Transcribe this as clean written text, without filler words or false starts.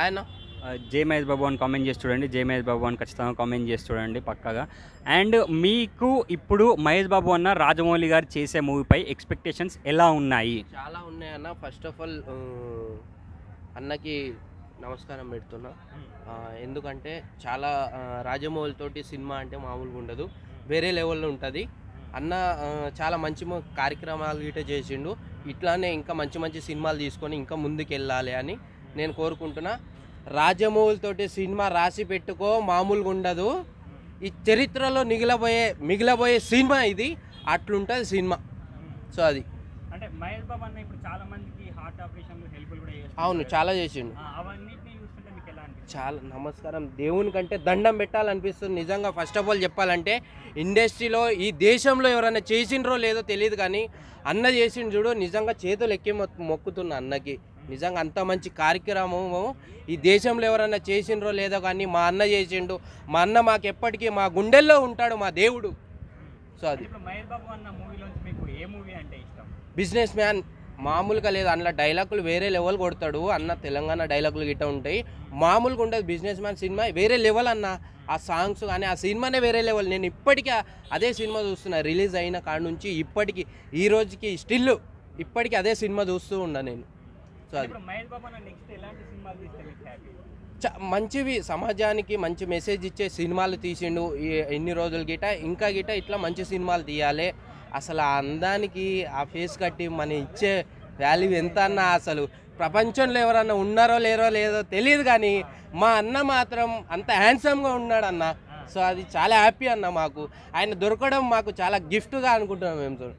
ఆయన జే మహేష్ బాబు అని కామెంట్ చేసి చూడండి. జే మహేష్ బాబు అని ఖచ్చితంగా కామెంట్ చేసి చూడండి పక్కాగా. అండ్ మీకు ఇప్పుడు మహేష్ బాబు అన్న రాజమౌళి గారు చేసే మూవీపై ఎక్స్పెక్టేషన్స్ ఎలా ఉన్నాయి? చాలా ఉన్నాయన్న. ఫస్ట్ ఆఫ్ ఆల్ అన్నకి నమస్కారం పెడుతున్నా. ఎందుకంటే చాలా రాజమౌళితోటి సినిమా అంటే మామూలుగా ఉండదు, వేరే లెవెల్లో ఉంటుంది. అన్న చాలా మంచి కార్యక్రమాలు గిట్ట చేసిండు. ఇట్లానే ఇంకా మంచి మంచి సినిమాలు తీసుకొని ఇంకా ముందుకు వెళ్ళాలి అని నేను కోరుకుంటున్నా. రాజమౌళితోటి సినిమా రాసి పెట్టుకో, మామూలుగా ఉండదు. ఈ చరిత్రలో మిగిలబోయే సినిమా ఇది. అట్లుంటుంది సినిమా. సో అది అంటే మహేష్ బాబు అన్న ఇప్పుడు చాలా మందికి హార్ట్ ఆపరేషన్లు హెల్ప్ఫుల్ కూడా చేస్తారు. అవును, చాలా చేసిండు. అవన్నిటిని చూస్తుంటే మీకు ఎలా అనిపిస్తుంది? చాలా నమస్కారం. దేవుని కంటే దండం పెట్టాలనిపిస్తుంది నిజంగా. ఫస్ట్ ఆఫ్ ఆల్ చెప్పాలంటే ఇండస్ట్రీలో ఈ దేశంలో ఎవరైనా చేసిండ్రో లేదో తెలియదు, కానీ అన్న చేసిండు చూడు, నిజంగా చేతులు ఎక్కి మొక్కుతున్న అన్నకి. నిజంగా అంత మంచి కార్యక్రమము ఈ దేశంలో ఎవరైనా చేసిండ్రో లేదో కానీ మా అన్న చేసిండు. మా అన్న మాకు ఎప్పటికీ మా గుండెల్లో ఉంటాడు, మా దేవుడు. సో అది ఇప్పుడు మహేష్ బాబు అన్న మూవీలోంచి మీకు ఏ మూవీ అంటే ఇష్టం? బిజినెస్ మ్యాన్ మామూలుగా లేదు, అందులో డైలాగులు వేరే లెవెల్ కొడతాడు అన్న. తెలంగాణ డైలాగులు గిట్ట ఉంటాయి, మామూలుగా ఉండదు. బిజినెస్ మ్యాన్ సినిమా వేరే లెవెల్ అన్న. ఆ సాంగ్స్ కానీ ఆ సినిమానే వేరే లెవెల్. నేను ఇప్పటికీ అదే సినిమా చూస్తున్నా. రిలీజ్ అయిన కాడ నుంచి ఇప్పటికీ ఈ రోజుకి స్టిల్ ఇప్పటికీ అదే సినిమా చూస్తూ ఉన్నా నేను. సో అది మహేష్ బాబు అన్న నెక్స్ట్ ఎలాంటి సినిమాలు తీస్తే మీకు హ్యాపీ? మంచివి, సమాజానికి మంచి మెసేజ్ ఇచ్చే సినిమాలు తీసిండు ఎన్ని రోజులు ఇంకా ఇట్లా మంచి సినిమాలు తీయాలి. అసలు ఆ అందానికి ఆ ఫేస్ కట్టి మన ఇచ్చే వాల్యూ ఎంత అన్నా అసలు ప్రపంచంలో ఎవరన్నా ఉన్నారో లేదో తెలియదు, కానీ మా అన్న మాత్రం అంత హ్యాండ్సమ్గా ఉన్నాడు అన్న. సో అది చాలా హ్యాపీ అన్న. మాకు ఆయన దొరకడం మాకు చాలా గిఫ్ట్గా అనుకుంటున్నాం మేము.